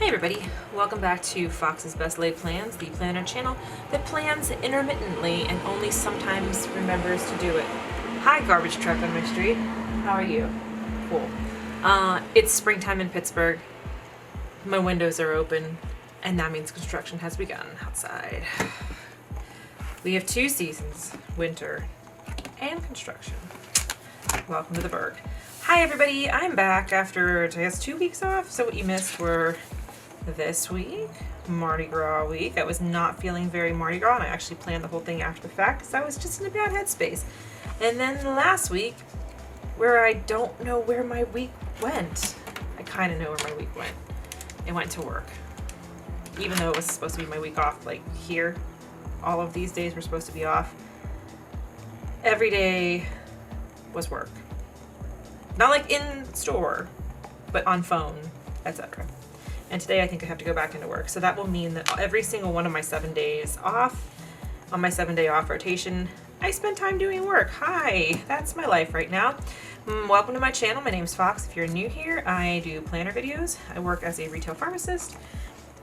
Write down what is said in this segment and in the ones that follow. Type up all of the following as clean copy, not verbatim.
Hey everybody, welcome back to Fox's Best Laid Plans, the planner channel that plans intermittently and only sometimes remembers to do it. Hi garbage truck on my street, how are you? Cool. It's springtime in Pittsburgh, my windows are open, and that means construction has begun outside. We have two seasons, winter and construction. Welcome to the Berg. Hi everybody, I'm back after, I guess, 2 weeks off. So what you missed were this week, Mardi Gras week. I was not feeling very Mardi Gras, and I actually planned the whole thing after the fact because I was just in a bad headspace. And then last week, where I don't know where my week went. I kind of know where my week went. It went to work. Even though it was supposed to be my week off, like here, all of these days were supposed to be off. Every day was work. Not like in store, but on phone, etc. And today I think I have to go back into work. So that will mean that every single one of my 7 days off, on my 7-day off rotation, I spend time doing work. Hi, that's my life right now. Welcome to my channel. My name's Fox. If you're new here, I do planner videos. I work as a retail pharmacist,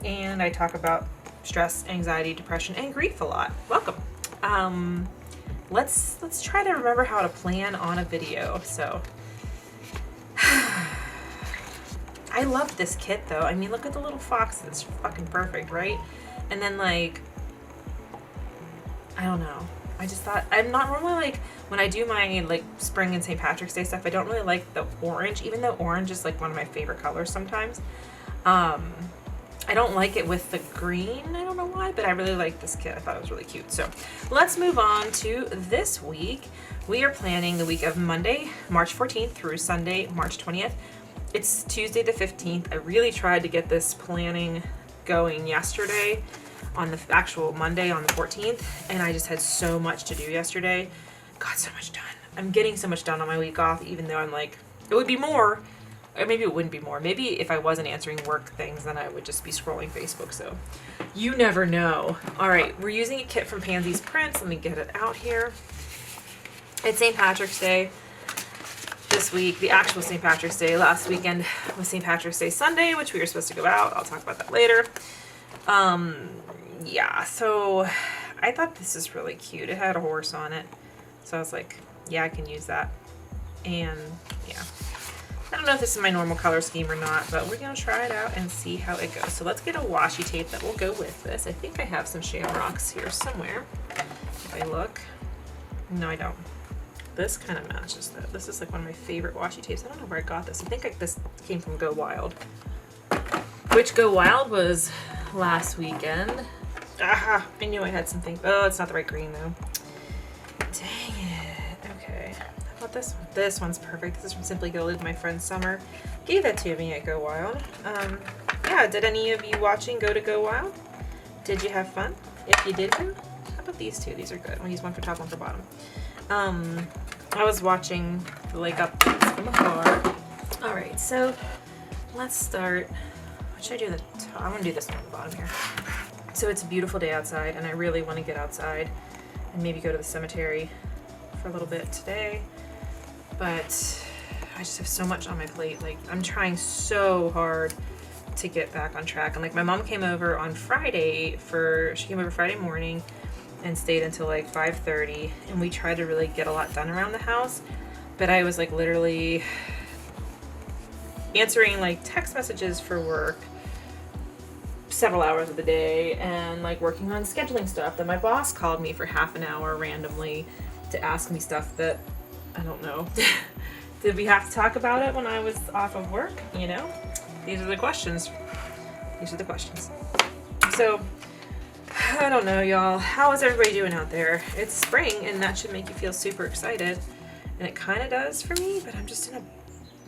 and I talk about stress, anxiety, depression, and grief a lot. Welcome. Let's try to remember how to plan on a video. So I love this kit though. I mean, look at the little fox. It's fucking perfect, right? And then like, I don't know. I just thought, I'm not normally like, when I do my like spring and St. Patrick's Day stuff, I don't really like the orange, even though orange is like one of my favorite colors sometimes. I don't like it with the green. I don't know why, but I really like this kit. I thought it was really cute. So let's move on to this week. We are planning the week of Monday, March 14th through Sunday, March 20th. It's Tuesday the 15th. I really tried to get this planning going yesterday on the actual Monday on the 14th, and I just had so much to do yesterday. Got so much done. I'm getting so much done on my week off, even though I'm like, it would be more, or maybe it wouldn't be more. Maybe if I wasn't answering work things, then I would just be scrolling Facebook, so you never know. All right, we're using a kit from Pansy's Prints. Let me get it out here. It's St. Patrick's Day this week, the actual St. Patrick's Day. Last weekend was St. Patrick's Day Sunday, which we were supposed to go out. I'll talk about that later. Yeah, so I thought this is really cute. It had a horse on it. So I was like, yeah, I can use that. And yeah, I don't know if this is my normal color scheme or not, but we're going to try it out and see how it goes. So let's get a washi tape that will go with this. I think I have some shamrocks here somewhere. If I look. No, I don't. This kind of matches that. This is like one of my favorite washi tapes. I don't know where I got this. I think this came from Go Wild. Which Go Wild was last weekend. Aha! I knew I had something. Oh, it's not the right green though. Dang it. Okay. How about this one? This one's perfect. This is from Simply Gilded. My friend Summer gave that to me at Go Wild. Yeah, did any of you watching go to Go Wild? Did you have fun? If you did, how about these two? These are good. I'll use one for top, one for bottom. I was watching the lake updates from afar. Alright, so let's start. What should I do at the top? I'm going to do this one at the bottom here. So it's a beautiful day outside, and I really want to get outside and maybe go to the cemetery for a little bit today. But I just have so much on my plate. Like, I'm trying so hard to get back on track. And like, my mom came over on Friday she came over Friday morning and stayed until like 5:30, and we tried to really get a lot done around the house, but I was like literally answering like text messages for work several hours of the day and like working on scheduling stuff. Then my boss called me for half an hour randomly to ask me stuff that I don't know. Did we have to talk about it when I was off of work? You know, these are the questions. So I don't know, y'all. How is everybody doing out there? It's spring, and that should make you feel super excited. And it kind of does for me, but I'm just in a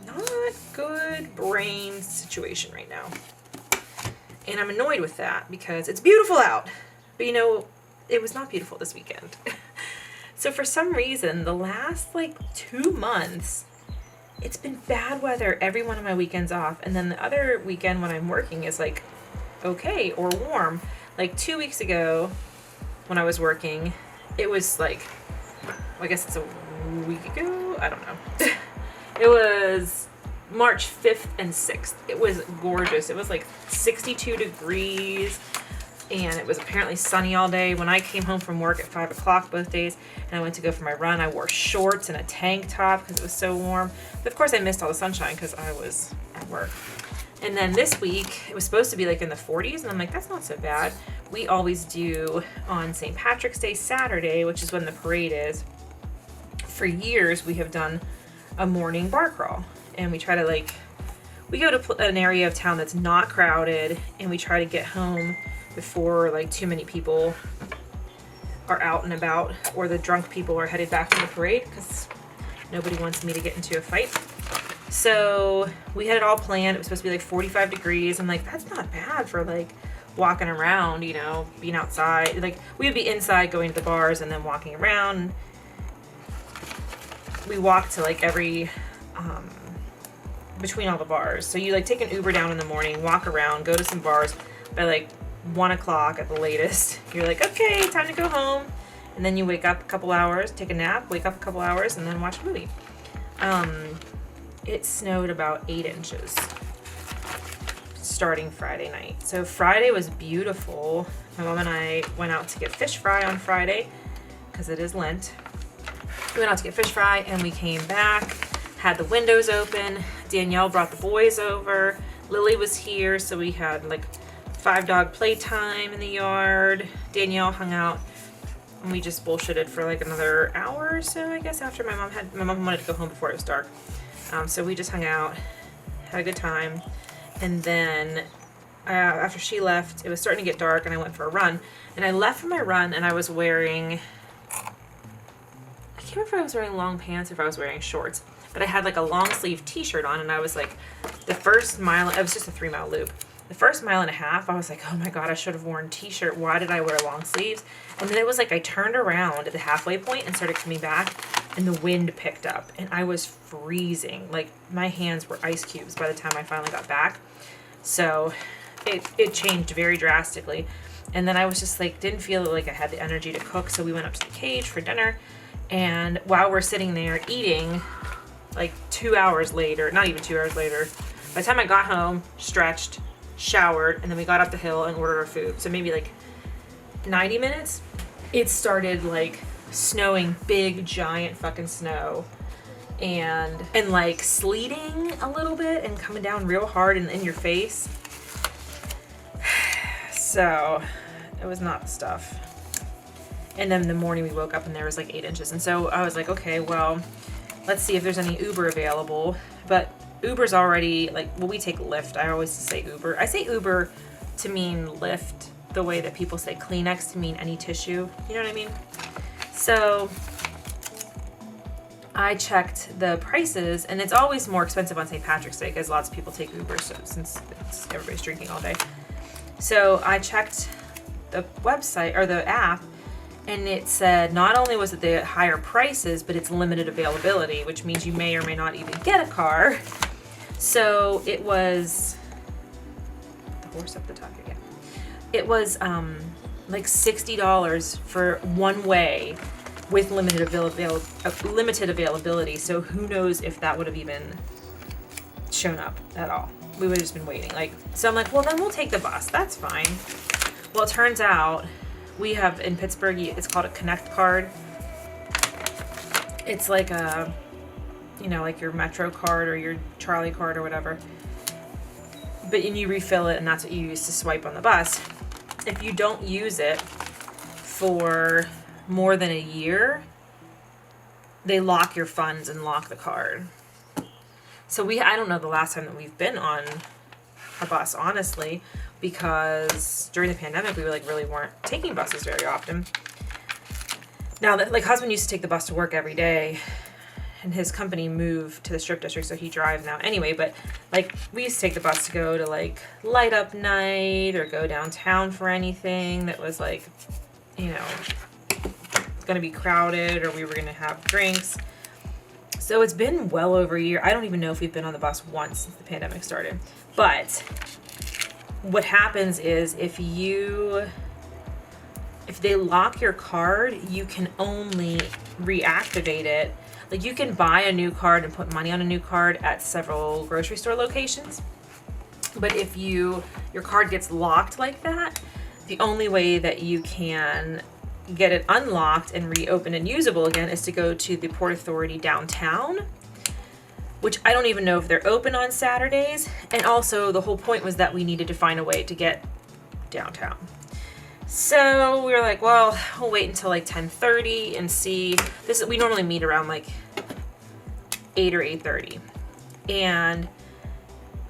not good brain situation right now. And I'm annoyed with that because it's beautiful out. But you know, it was not beautiful this weekend. So for some reason, the last like 2 months, it's been bad weather every one of my weekends off. And then the other weekend when I'm working is like okay or warm. Like 2 weeks ago when I was working, it was like, well, I guess it's a week ago? I don't know. It was March 5th and 6th. It was gorgeous. It was like 62 degrees, and it was apparently sunny all day. When I came home from work at 5 o'clock both days and I went to go for my run, I wore shorts and a tank top because it was so warm. But of course I missed all the sunshine because I was at work. And then this week, it was supposed to be like in the 40s, and I'm like, that's not so bad. We always do on St. Patrick's Day Saturday, which is when the parade is. For years, we have done a morning bar crawl, and we try to we go to an area of town that's not crowded, and we try to get home before like too many people are out and about, or the drunk people are headed back from the parade, because nobody wants me to get into a fight. So we had it all planned. It was supposed to be like 45 degrees. I'm like, that's not bad for like walking around, you know, being outside. Like we would be inside going to the bars and then walking around. We walked to like every, between all the bars. So you like take an Uber down in the morning, walk around, go to some bars. By like 1 o'clock at the latest, you're like, okay, time to go home. And then you wake up a couple hours, take a nap, wake up a couple hours, and then watch a movie. It snowed about 8 inches starting Friday night. So Friday was beautiful. My mom and I went out to get fish fry on Friday because it is Lent. We went out to get fish fry and we came back, had the windows open. Danielle brought the boys over. Lily was here, so we had like 5-dog playtime in the yard. Danielle hung out and we just bullshitted for like another hour or so, I guess, after my mom wanted to go home before it was dark. So we just hung out, had a good time, and then after she left, it was starting to get dark, and I went for a run. And I left for my run, and I was wearing, I can't remember if I was wearing long pants or if I was wearing shorts, but I had like a long sleeve t-shirt on, and I was like, the first mile, it was just a 3-mile loop. The first mile and a half, I was like, oh my God, I should have worn a t-shirt. Why did I wear long sleeves? And then it was like I turned around at the halfway point and started coming back, and the wind picked up, and I was freezing. Like my hands were ice cubes by the time I finally got back. So it changed very drastically. And then I was just like, didn't feel like I had the energy to cook. So we went up to the cage for dinner. And while we're sitting there eating, like 2 hours later, not even 2 hours later, by the time I got home, stretched, showered, and then we got up the hill and ordered our food. So maybe like 90 minutes, it started like snowing, big giant fucking snow, and like sleeting a little bit and coming down real hard and in your face. So it was not the stuff. And then in the morning we woke up and there was like 8 inches. And so I was like, okay, well, let's see if there's any Uber available. But Uber's already like, well, we take Lyft. I always say Uber. I say Uber to mean Lyft the way that people say Kleenex to mean any tissue. You know what I mean? So I checked the prices, and it's always more expensive on St. Patrick's Day because lots of people take Uber, so since everybody's drinking all day. So I checked the website or the app, and it said not only was it the higher prices, but it's limited availability, which means you may or may not even get a car. So it was the horse up the top again. It was like $60 for one way with limited availability. So who knows if that would have even shown up at all. We would have just been waiting. So I'm like, well, then we'll take the bus. That's fine. Well, it turns out we have in Pittsburgh, it's called a Connect card. It's like a, like your Metro card or your Charlie card or whatever. And you refill it, and that's what you use to swipe on the bus. If you don't use it for more than a year, they lock your funds and lock the card. So I don't know the last time that we've been on a bus, honestly, because during the pandemic, we really weren't taking buses very often. Now, husband used to take the bus to work every day, and his company moved to the Strip District, so he drives now anyway. But we used to take the bus to go to light up night or go downtown for anything that was going to be crowded, or we were going to have drinks. So it's been well over a year. I don't even know if we've been on the bus once since the pandemic started. But what happens is if they lock your card, you can only reactivate it Like you can buy a new card and put money on a new card at several grocery store locations. But if your card gets locked like that, the only way that you can get it unlocked and reopened and usable again is to go to the Port Authority downtown, which I don't even know if they're open on Saturdays. And also the whole point was that we needed to find a way to get downtown. So we were like, well, we'll wait until like 10:30 and see. We normally meet around like 8 or 8:30. And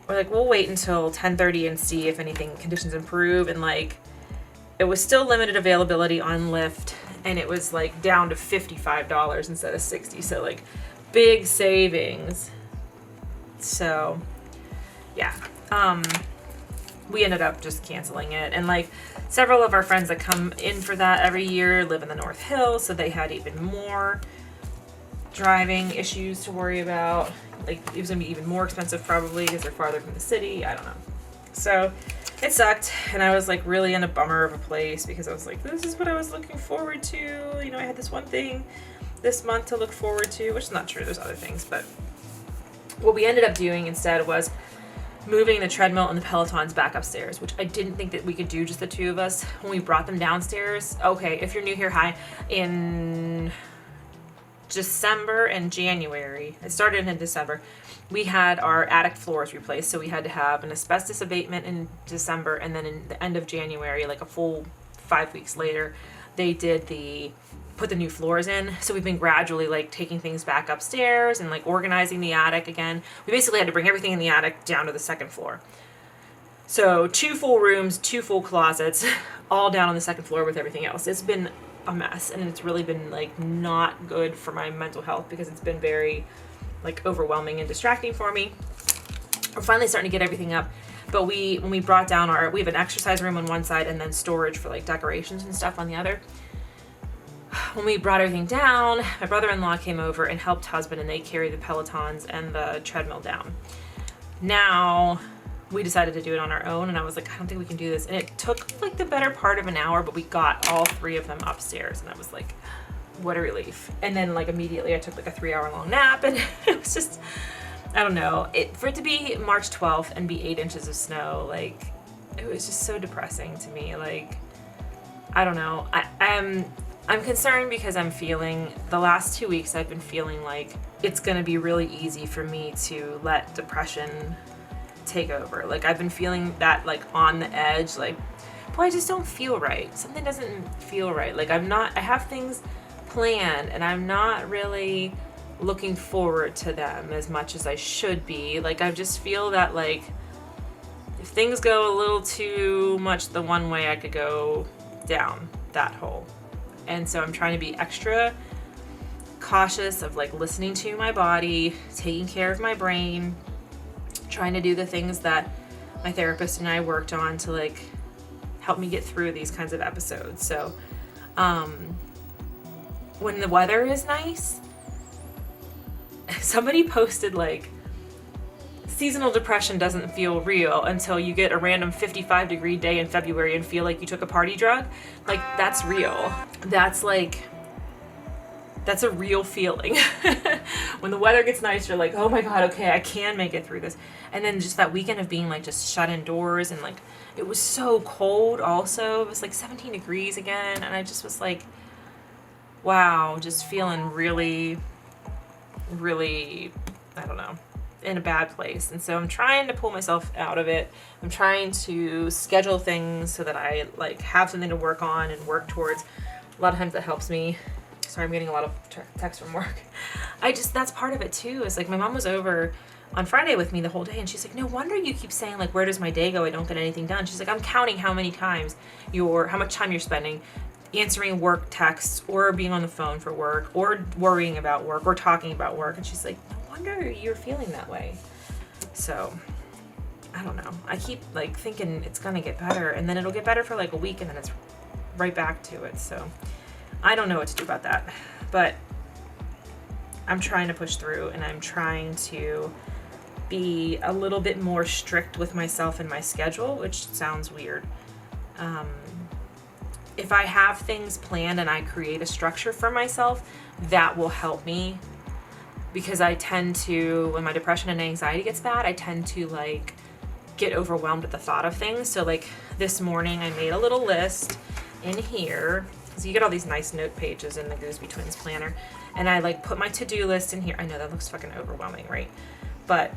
we're like, we'll wait until 10:30 and see if conditions improve. And like, it was still limited availability on Lyft, and it was like down to $55 instead of $60. So like big savings. So yeah, we ended up just canceling it. And like several of our friends that come in for that every year live in the North Hills, so they had even more driving issues to worry about. Like it was gonna be even more expensive probably because they're farther from the city. I don't know. So it sucked, and I was like really in a bummer of a place because I was like, this is what I was looking forward to. You know, I had this one thing this month to look forward to, which is not true. There's other things, but what we ended up doing instead was moving the treadmill and the Pelotons back upstairs, which I didn't think that we could do just the two of us. When we brought them downstairs, okay, if you're new here, hi, in December and January, it started in December, we had our attic floors replaced, so we had to have an asbestos abatement in December, and then in the end of January, like a full 5 weeks later, they put the new floors in. So we've been gradually like taking things back upstairs and like organizing the attic again. We basically had to bring everything in the attic down to the second floor. So 2 full rooms, 2 full closets, all down on the second floor with everything else. It's been a mess, and it's really been like not good for my mental health because it's been very like overwhelming and distracting for me. We're finally starting to get everything up, but when we brought down we have an exercise room on one side and then storage for like decorations and stuff on the other. When we brought everything down, my brother-in-law came over and helped husband, and they carried the Pelotons and the treadmill down. Now we decided to do it on our own, and I was like, I don't think we can do this. And it took like the better part of an hour, but we got all 3 of them upstairs, and I was like, what a relief. And then like immediately I took like a 3-hour long nap, and it was just, I don't know, for it to be March 12th and be 8 inches of snow, like it was just so depressing to me. Like, I don't know. I'm concerned because I'm feeling, the last 2 weeks I've been feeling like it's going to be really easy for me to let depression take over. Like I've been feeling that like on the edge, like, boy, I just don't feel right. Something doesn't feel right. Like I have things planned, and I'm not really looking forward to them as much as I should be. Like I just feel that like if things go a little too much the one way, I could go down that hole. And so I'm trying to be extra cautious of like listening to my body, taking care of my brain, trying to do the things that my therapist and I worked on to like help me get through these kinds of episodes. So when the weather is nice, somebody posted like, seasonal depression doesn't feel real until you get a random 55-degree day in February and feel like you took a party drug. Like, that's real. That's a real feeling. When the weather gets nice, you're like, oh my God, okay, I can make it through this. And then just that weekend of being like just shut indoors, and like it was so cold also. It was like 17 degrees again, and I just was like, wow, just feeling really, really, I don't know, in a bad place. And so I'm trying to pull myself out of it. I'm trying to schedule things so that I like have something to work on and work towards. A lot of times that helps me. Sorry, I'm getting a lot of texts from work. That's part of it too. Is like my mom was over on Friday with me the whole day, and she's like, no wonder you keep saying like, where does my day go? I don't get anything done. She's like, I'm counting how much time you're spending answering work texts or being on the phone for work or worrying about work or talking about work. And she's like, no wonder you're feeling that way. So I don't know. I keep like thinking it's gonna get better, and then it'll get better for like a week, and then it's right back to it. So I don't know what to do about that, but I'm trying to push through, and I'm trying to be a little bit more strict with myself and my schedule, which sounds weird. If I have things planned and I create a structure for myself, that will help me because I tend to, when my depression and anxiety gets bad, I tend to like get overwhelmed at the thought of things. So like this morning I made a little list in here. So you get all these nice note pages in the Gooseby Twins planner. And I like put my to-do list in here. I know that looks fucking overwhelming, right? But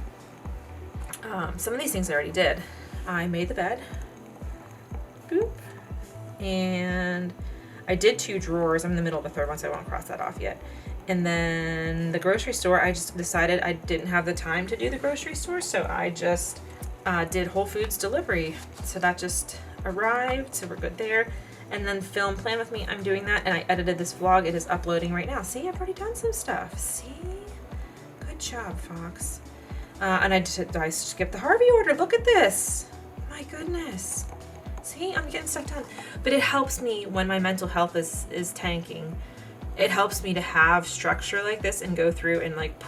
some of these things I already did. I made the bed. Boop. And I did 2 drawers. I'm in the middle of the third one, so I won't cross that off yet. And then the grocery store, I just decided I didn't have the time to do the grocery store, so I just did Whole Foods delivery. So that just arrived, so we're good there. And then film plan with me, I'm doing that, and I edited this vlog. It is uploading right now. See, I've already done some stuff. See? Good job, Fox. And I skipped the Harvey order. Look at this. My goodness. See, I'm getting stuff done. But it helps me when my mental health is tanking. It helps me to have structure like this and go through and like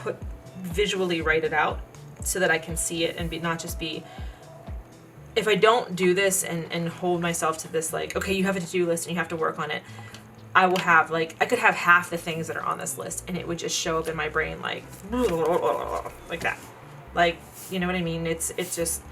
visually write it out so that I can see it and not just be, if I don't do this and hold myself to this, like, okay, you have a to-do list and you have to work on it, I will have like, I could have half the things that are on this list and it would just show up in my brain like that. Like, you know what I mean? It's just,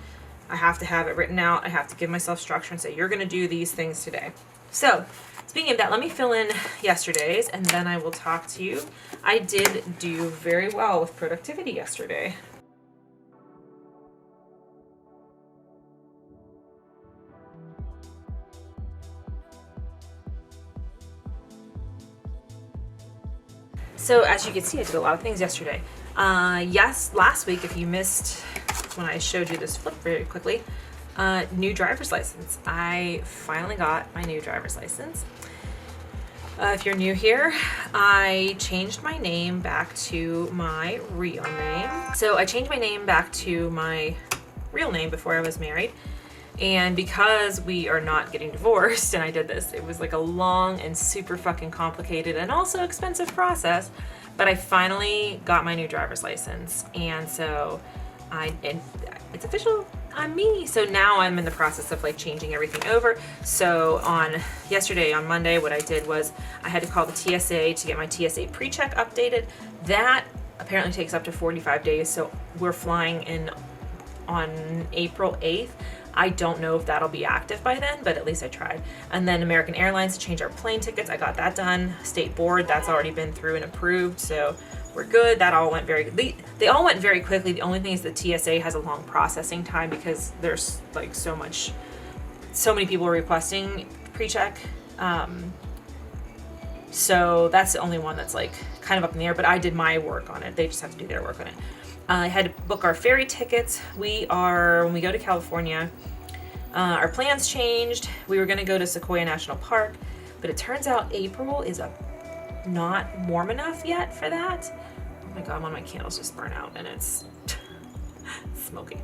I have to have it written out. I have to give myself structure and say, you're going to do these things today. So speaking of that, let me fill in yesterday's and then I will talk to you. I did do very well with productivity yesterday. So as you can see, I did a lot of things yesterday. Yes, last week, if you missed when I showed you this flip very quickly, new driver's license. I finally got my new driver's license. If you're new here, I changed my name back to my real name. So I changed my name back to my real name before I was married. And because we are not getting divorced and I did this, it was like a long and super fucking complicated and also expensive process. But I finally got my new driver's license. And so it's official, I'm me. So now I'm in the process of like changing everything over. So on Monday, what I did was I had to call the TSA to get my TSA pre-check updated. That apparently takes up to 45 days. So we're flying in on April 8th. I don't know if that'll be active by then, but at least I tried. And then American Airlines to change our plane tickets. I got that done. State board, that's already been through and approved. So we're good. That all went they all went very quickly. The only thing is the TSA has a long processing time because there's like so many people requesting pre-check. So that's the only one that's like kind of up in the air, but I did my work on it. They just have to do their work on it. I had to book our ferry tickets. When we go to California, our plans changed. We were going to go to Sequoia National Park, but it turns out April is not warm enough yet for that. Oh my God, one of my candles just burnt out and it's smoky.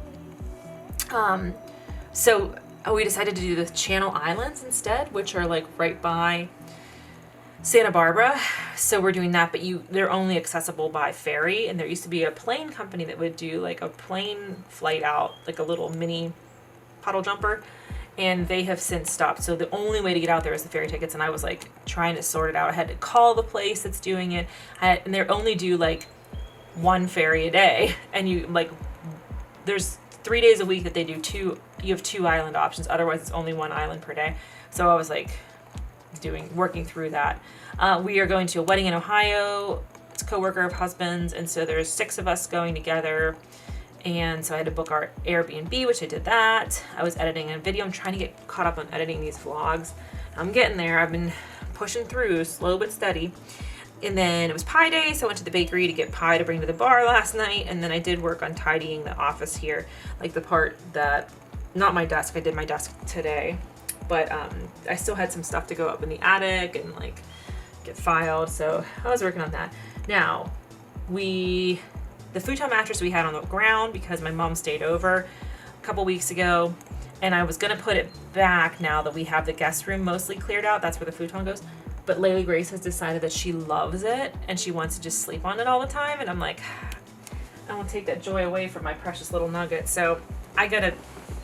So we decided to do the Channel Islands instead, which are like right by Santa Barbara. So we're doing that, but they're only accessible by ferry. And there used to be a plane company that would do like a plane flight out, like a little mini puddle jumper. And they have since stopped. So the only way to get out there is the ferry tickets. And I was like trying to sort it out. I had to call the place that's doing it. And they only do like one ferry a day. And there's 3 days a week that they do you have 2 island options. Otherwise it's only 1 island per day. So I was like working through that. We are going to a wedding in Ohio. It's a coworker of husband's, and so there's 6 of us going together. And so I had to book our Airbnb, which I did that. I was editing a video. I'm trying to get caught up on editing these vlogs. I'm getting there. I've been pushing through, slow but steady. And then it was pie day, so I went to the bakery to get pie to bring to the bar last night. And then I did work on tidying the office here, like the part that, not my desk. I did my desk today. But I still had some stuff to go up in the attic and like get filed. So I was working on that. Now, the futon mattress we had on the ground because my mom stayed over a couple weeks ago. And I was going to put it back now that we have the guest room mostly cleared out. That's where the futon goes. But Laylee Grace has decided that she loves it and she wants to just sleep on it all the time. And I'm like, I won't take that joy away from my precious little nugget. So I got to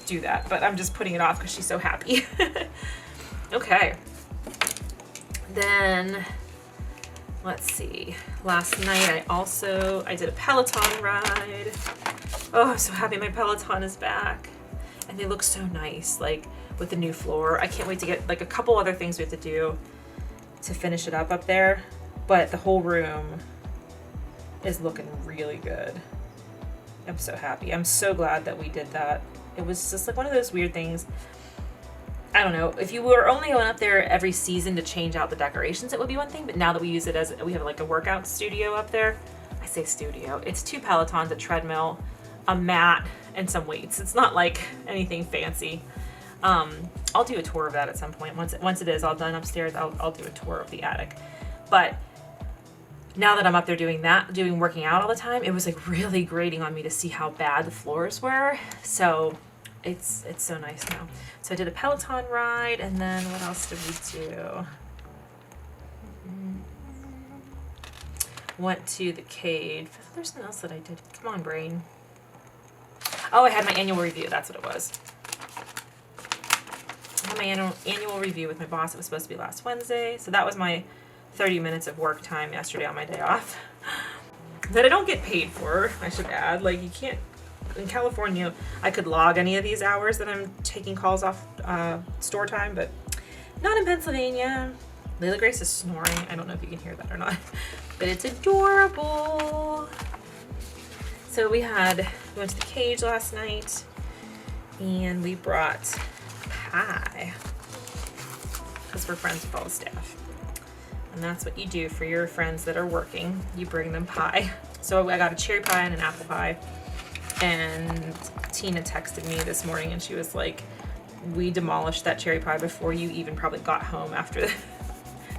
do that, but I'm just putting it off because she's so happy. Okay. Then Let's see. Last night I did a Peloton ride. Oh, I'm so happy my Peloton is back. And they look so nice, like with the new floor. I can't wait to get like a couple other things we have to do to finish it up there. But the whole room is looking really good. I'm so happy. I'm so glad that we did that. It was just like one of those weird things. I don't know, if you were only going up there every season to change out the decorations, it would be one thing, but now that we use it as, we have like a workout studio up there. I say studio, it's 2 Pelotons, a treadmill, a mat, and some weights. It's not like anything fancy. I'll do a tour of that at some point. Once it is all done upstairs, I'll do a tour of the attic. But now that I'm up there doing working out all the time, it was like really grating on me to see how bad the floors were. So it's so nice now. So I did a Peloton ride, and then what else did we do? Went to the cave. There's something else that I did. Come on, brain. Oh, I had my annual review. That's what it was. I had my annual review with my boss. It was supposed to be last Wednesday. So that was my 30 minutes of work time yesterday on my day off. That I don't get paid for, I should add. Like, you can't, in California, I could log any of these hours that I'm taking calls off store time, but not in Pennsylvania. Layla Grace is snoring. I don't know if you can hear that or not, but it's adorable. So we went to the cage last night, and we brought pie because we're friends with all the staff. And that's what you do for your friends that are working. You bring them pie. So I got a cherry pie and an apple pie. And Tina texted me this morning and she was like, we demolished that cherry pie before you even probably got home after the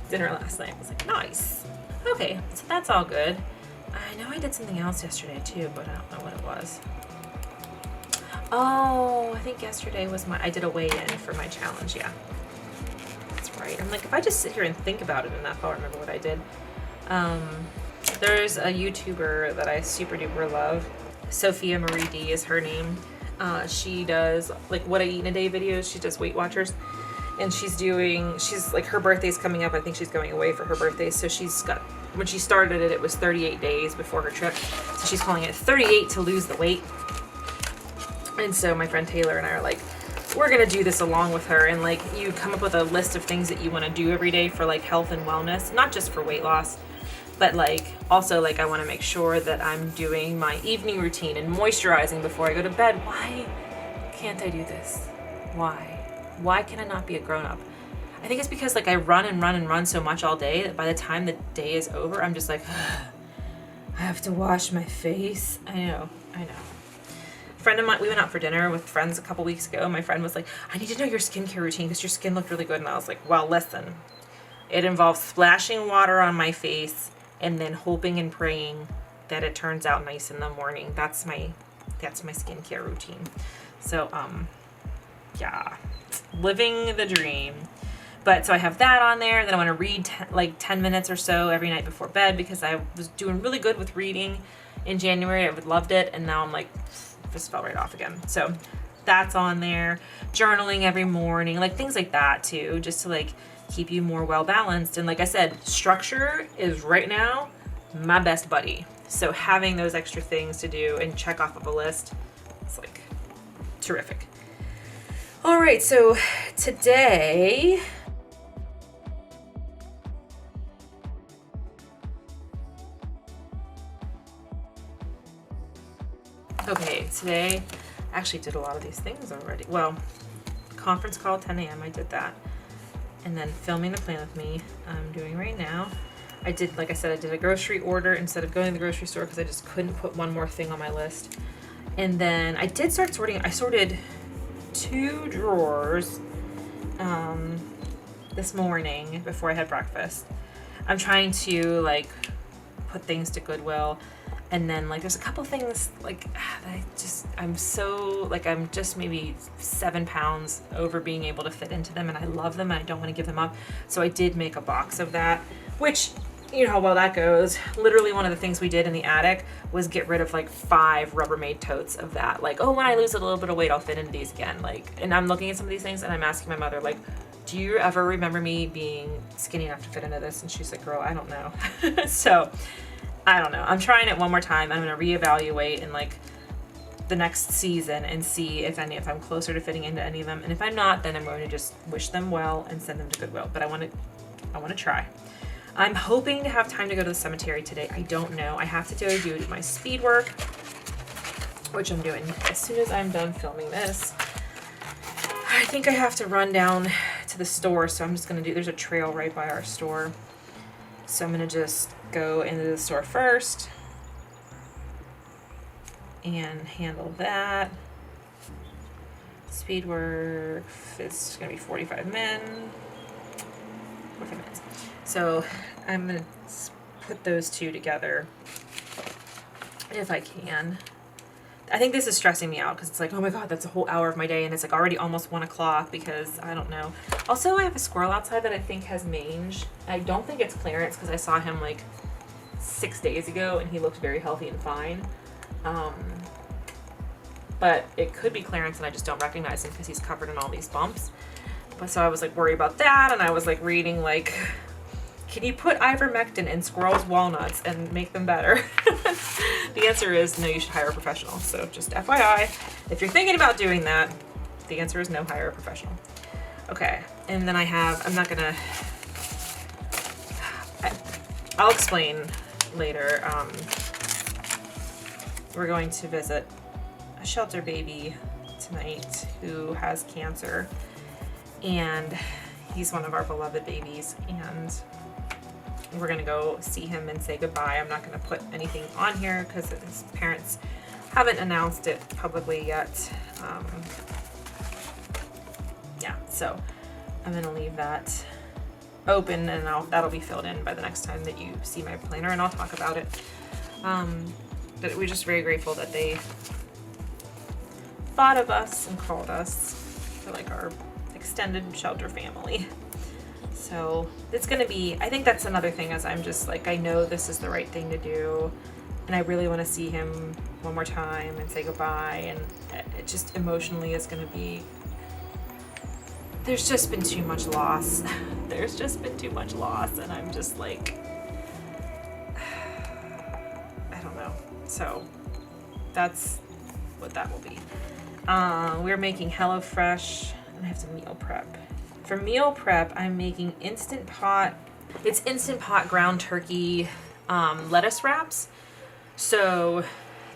dinner last night. I was like, nice. Okay, so that's all good. I know I did something else yesterday too, but I don't know what it was. Oh, I think yesterday was I did a weigh-in for my challenge, yeah. Right. I'm like, if I just sit here and think about it enough, I'll remember what I did. There's a YouTuber that I super duper love. Sophia Marie D is her name. She does like what I eat in a day videos. She does Weight Watchers, and she's like, her birthday's coming up. I think she's going away for her birthday. So when she started it, it was 38 days before her trip. So she's calling it 38 to lose the weight. And so my friend Taylor and I are like, we're gonna do this along with her, and like, you come up with a list of things that you want to do every day for like health and wellness, not just for weight loss, but like also like I want to make sure that I'm doing my evening routine and moisturizing before I go to bed. Why can't I do this? Why can I not be a grown-up? I think it's because like I run and run and run so much all day that by the time the day is over, I'm just like, I have to wash my face. I know. Friend of mine, we went out for dinner with friends a couple weeks ago. My friend was like, I need to know your skincare routine because your skin looked really good. And I was like, well, listen, it involves splashing water on my face and then hoping and praying that it turns out nice in the morning. That's my skincare routine. So, yeah, living the dream. But so I have that on there. Then I want to read like 10 minutes or so every night before bed because I was doing really good with reading in January. I loved it. And now I'm like, just fell right off again. So that's on there. Journaling every morning, like things like that too, just to like keep you more well balanced. And like I said, structure is right now my best buddy. So having those extra things to do and check off of a list, it's like terrific. All right, so today I actually did a lot of these things already. Well, conference call 10 a.m. I did that. And then filming the plan with me, I'm doing right now. I did, like I said, I did a grocery order instead of going to the grocery store because I just couldn't put one more thing on my list. And then I did start sorting. I sorted 2 drawers this morning before I had breakfast. I'm trying to like put things to Goodwill. And then like there's a couple things like that I'm just maybe 7 pounds over being able to fit into them, and I love them and I don't want to give them up. So I did make a box of that, which, you know how well that goes. Literally one of the things we did in the attic was get rid of like 5 Rubbermaid totes of that. Like, oh, when I lose a little bit of weight, I'll fit into these again. Like, and I'm looking at some of these things and I'm asking my mother, like, do you ever remember me being skinny enough to fit into this? And she's like, girl, I don't know. So I don't know. I'm trying it one more time. I'm going to reevaluate in like the next season and see if I'm closer to fitting into any of them. And if I'm not, then I'm going to just wish them well and send them to Goodwill. But I want to try. I'm hoping to have time to go to the cemetery today. I don't know. I have to go do my speed work, which I'm doing as soon as I'm done filming this. I think I have to run down to the store, so I'm just going to there's a trail right by our store. So I'm going to just go into the store first and handle that. Speed work is going to be 45 minutes. So I'm going to put those two together if I can. I think this is stressing me out because it's like, oh my God, that's a whole hour of my day. And it's like already almost 1 o'clock because I don't know. Also, I have a squirrel outside that I think has mange. I don't think it's Clarence because I saw him like 6 days ago and he looked very healthy and fine. But it could be Clarence and I just don't recognize him because he's covered in all these bumps. But so I was like worried about that, and I was like reading like, can you put ivermectin in squirrels' walnuts and make them better? The answer is no, you should hire a professional. So just FYI, if you're thinking about doing that, the answer is no, hire a professional. Okay, and then I'll explain later. We're going to visit a shelter baby tonight who has cancer, and he's one of our beloved babies, and we're gonna go see him and say goodbye. I'm not gonna put anything on here because his parents haven't announced it publicly yet. Yeah, so I'm gonna leave that open, and that'll be filled in by the next time that you see my planner, and I'll talk about it. But we're just very grateful that they thought of us and called us for like our extended shelter family. So it's gonna be, I think that's another thing, as I'm just like, I know this is the right thing to do, and I really want to see him one more time and say goodbye, and it just emotionally is gonna be, there's just been too much loss. There's just been too much loss, and I'm just like, I don't know. So that's what that will be. We're making HelloFresh, and I have to meal prep. For meal prep, I'm making Instant Pot. It's Instant Pot ground turkey lettuce wraps. So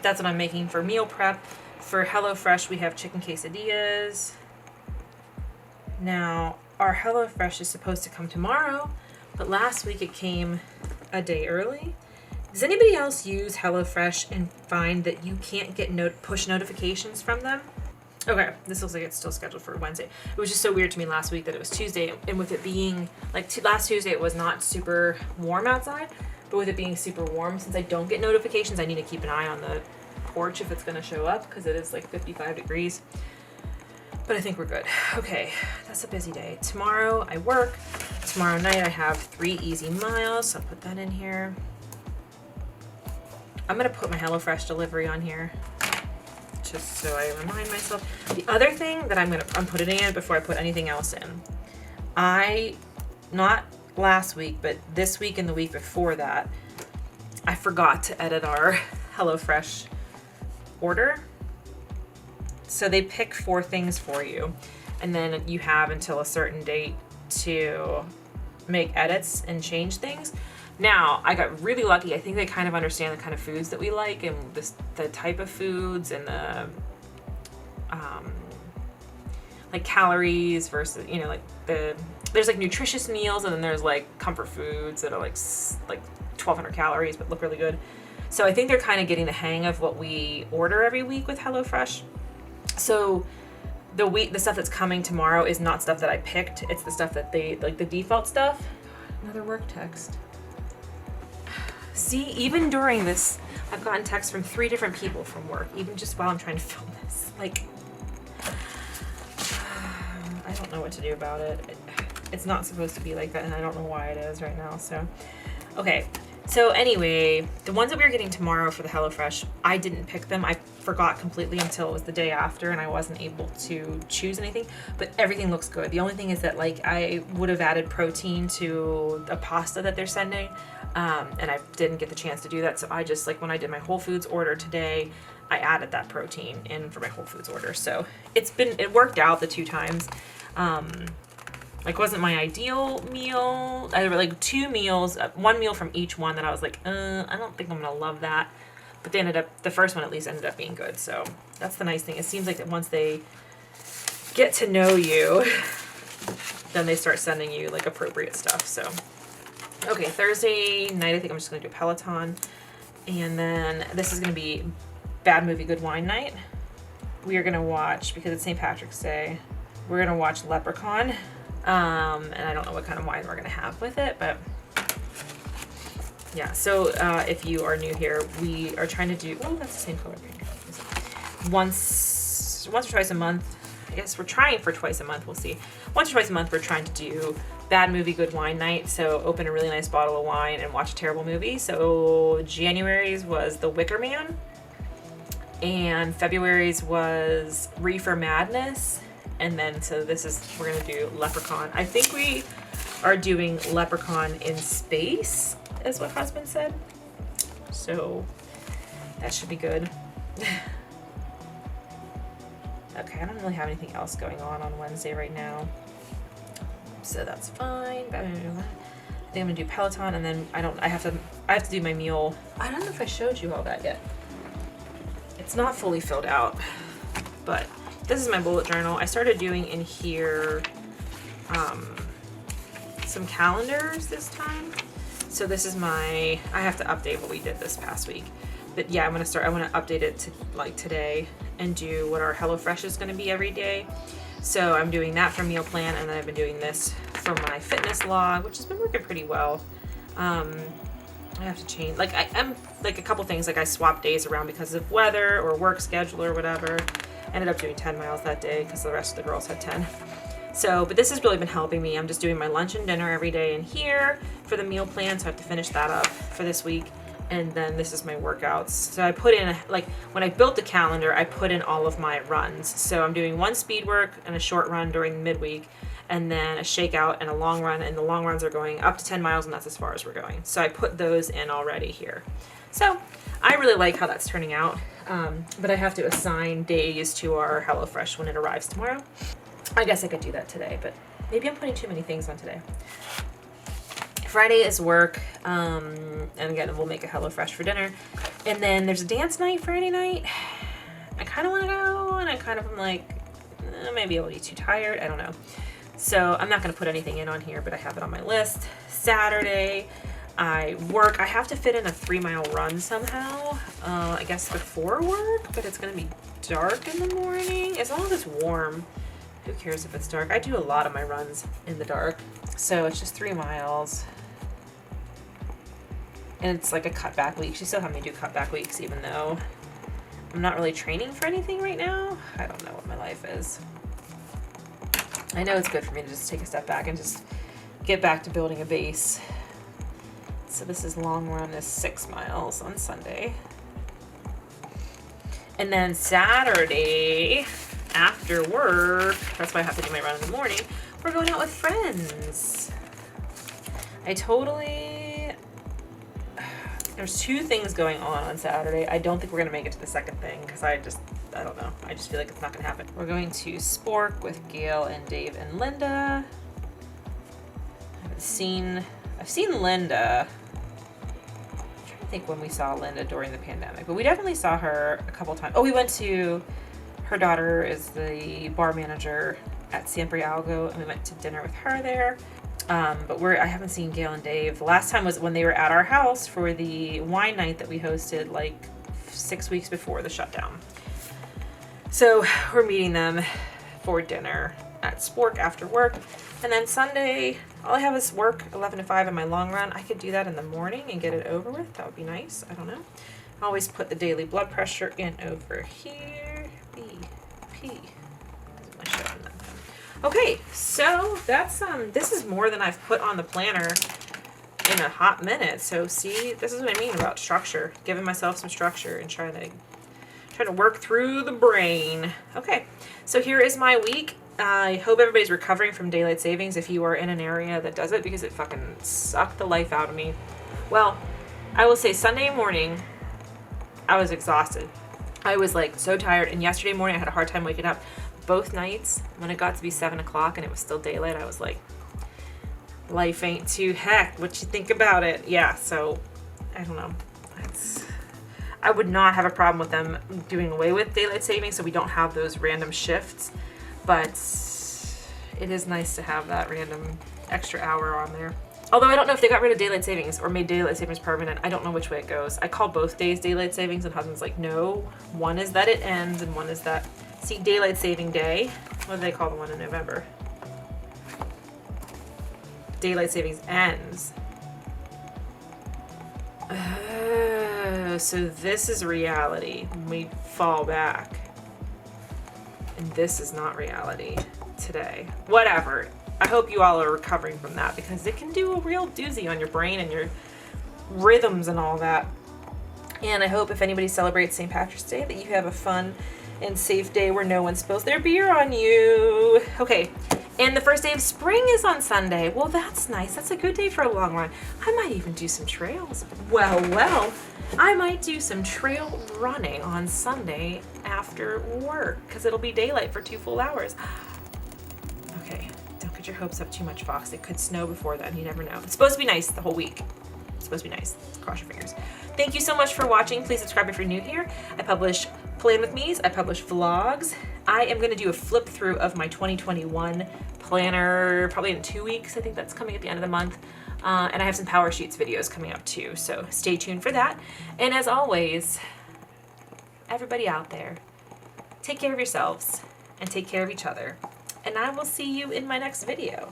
that's what I'm making for meal prep. For HelloFresh, we have chicken quesadillas. Now, our HelloFresh is supposed to come tomorrow, but last week it came a day early. Does anybody else use HelloFresh and find that you can't get push notifications from them? Okay, this looks like it's still scheduled for Wednesday. It was just so weird to me last week that it was Tuesday, and with it being, like last Tuesday it was not super warm outside, but with it being super warm, since I don't get notifications, I need to keep an eye on the porch if it's gonna show up, because it is like 55 degrees. But I think we're good. Okay, that's a busy day. Tomorrow I work. Tomorrow night I have 3 easy miles, so I'll put that in here. I'm gonna put my HelloFresh delivery on here, just so I remind myself. The other thing that I'm putting in before I put anything else in, not last week, but this week and the week before that, I forgot to edit our HelloFresh order. So they pick 4 things for you, and then you have until a certain date to make edits and change things. Now, I got really lucky. I think they kind of understand the kind of foods that we like, and the type of foods, and the like calories versus, you know, like there's like nutritious meals, and then there's like comfort foods that are like 1,200 calories but look really good. So I think they're kind of getting the hang of what we order every week with HelloFresh. So the stuff that's coming tomorrow is not stuff that I picked. It's the stuff that they, like the default stuff. Another work text. See, even during this, I've gotten texts from 3 different people from work, even just while I'm trying to film this. Like, I don't know what to do about it. It's not supposed to be like that, and I don't know why it is right now, so. Okay, so anyway, the ones that we were getting tomorrow for the HelloFresh, I didn't pick them. forgot completely until it was the day after and I wasn't able to choose anything, but everything looks good. The only thing is that like I would have added protein to a pasta that they're sending, and I didn't get the chance to do that. So I just, like when I did my Whole Foods order today, I added that protein in for my Whole Foods order. So it worked out the 2 times. Like wasn't my ideal meal. I had like 2 meals, 1 meal from each one that I was like, I don't think I'm gonna love that. But they the first one at least ended up being good. So that's the nice thing. It seems like that once they get to know you, then they start sending you like appropriate stuff. So, okay, Thursday night, I think I'm just gonna do Peloton. And then this is gonna be Bad Movie, Good Wine night. We are gonna watch, because it's St. Patrick's Day, we're gonna watch Leprechaun. And I don't know what kind of wine we're gonna have with it, but yeah. So if you are new here, we are trying to do, oh, that's the same color pink. Once or twice a month. I guess we're trying for twice a month. We'll see. Once or twice a month, we're trying to do Bad Movie, Good Wine night. So open a really nice bottle of wine and watch a terrible movie. So January's was The Wicker Man, and February's was Reefer Madness. And then, so this is, we're going to do Leprechaun. I think we are doing Leprechaun in space, is what husband said. So that should be good. Okay, I don't really have anything else going on Wednesday right now. So that's fine. I think I'm going to do Peloton, and then I have to do my meal. I don't know if I showed you all that yet. It's not fully filled out, but this is my bullet journal. I started doing in here some calendars this time. So this is I have to update what we did this past week. But yeah, I want to update it to like today and do what our HelloFresh is going to be every day. So I'm doing that for meal plan, and then I've been doing this for my fitness log, which has been working pretty well. I have to change, like I'm like a couple things, like I swapped days around because of weather or work schedule or whatever. Ended up doing 10 miles that day because the rest of the girls had 10. So, but this has really been helping me. I'm just doing my lunch and dinner every day in here for the meal plan, so I have to finish that up for this week. And then this is my workouts. So I put in, like, when I built the calendar, I put in all of my runs. So I'm doing 1 speed work and a short run during the midweek, and then a shakeout and a long run. And the long runs are going up to 10 miles, and that's as far as we're going. So I put those in already here. So I really like how that's turning out. But I have to assign days to our HelloFresh when it arrives tomorrow. I guess I could do that today, but maybe I'm putting too many things on today. Friday is work, and again, we'll make a HelloFresh for dinner. And then there's a dance night Friday night. I kind of want to go, and I kind of am like, maybe I'll be too tired. I don't know. So I'm not going to put anything in on here, but I have it on my list. Saturday, I work. I have to fit in a 3-mile run somehow, I guess before work, but it's going to be dark in the morning. As long as it's warm, who cares if it's dark? I do a lot of my runs in the dark. So it's just 3 miles. And it's like a cutback week. She still have me do cutback weeks, even though I'm not really training for anything right now. I don't know what my life is. I know it's good for me to just take a step back and just get back to building a base. So this is long run is 6 miles on Sunday. And then Saturday, after work, that's why I have to do my run in the morning, we're going out with friends. There's 2 things going on Saturday. I don't think we're going to make it to the second thing because I don't know. I just feel like it's not going to happen. We're going to Spork with Gail and Dave and Linda. I've seen Linda. I'm trying to think when we saw Linda during the pandemic, but we definitely saw her a couple times. Oh, we went to, her daughter is the bar manager at Siempre Algo, and we went to dinner with her there. But I haven't seen Gail and Dave. The last time was when they were at our house for the wine night that we hosted like 6 weeks before the shutdown. So we're meeting them for dinner at Spork after work. And then Sunday, all I have is work 11 to 5 in my long run. I could do that in the morning and get it over with. That would be nice. I don't know. I always put the daily blood pressure in over here. BP. Okay, so that's this is more than I've put on the planner in a hot minute. So see, this is what I mean about structure, giving myself some structure and trying Trying to work through the brain. Okay, so here is my week. I hope everybody's recovering from daylight savings if you are in an area that does it, because it fucking sucked the life out of me. Well, I will say Sunday morning, I was exhausted. I was like so tired, and yesterday morning I had a hard time waking up. Both nights, when it got to be 7 o'clock and it was still daylight, I was like, life ain't too heck. What you think about it? Yeah, so I don't know. I would not have a problem with them doing away with daylight savings so we don't have those random shifts, but it is nice to have that random extra hour on there. Although I don't know if they got rid of daylight savings or made daylight savings permanent. I don't know which way it goes. I call both days daylight savings, and husband's like, no, one is that it ends and one is that, see, daylight saving day. What do they call the one in November? Daylight savings ends. So this is reality. We fall back. And this is not reality today. Whatever. I hope you all are recovering from that, because it can do a real doozy on your brain and your rhythms and all that. And I hope if anybody celebrates St. Patrick's Day that you have a fun and safe day where no one spills their beer on you. Okay. And the first day of spring is on Sunday. Well, that's nice. That's a good day for a long run. I might even do some trails. Well, I might do some trail running on Sunday after work, because it'll be daylight for 2 full hours. Okay, don't get your hopes up too much, Fox. It could snow before then. You never know. It's supposed to be nice the whole week. It's supposed to be nice. Cross your fingers. Thank you so much for watching. Please subscribe if you're new here. I publish Plan With Me's. I publish vlogs. I am going to do a flip through of my 2021 planner probably in 2 weeks. I think that's coming at the end of the month. And I have some Power Sheets videos coming up too, so stay tuned for that. And as always, everybody out there, take care of yourselves and take care of each other. And I will see you in my next video.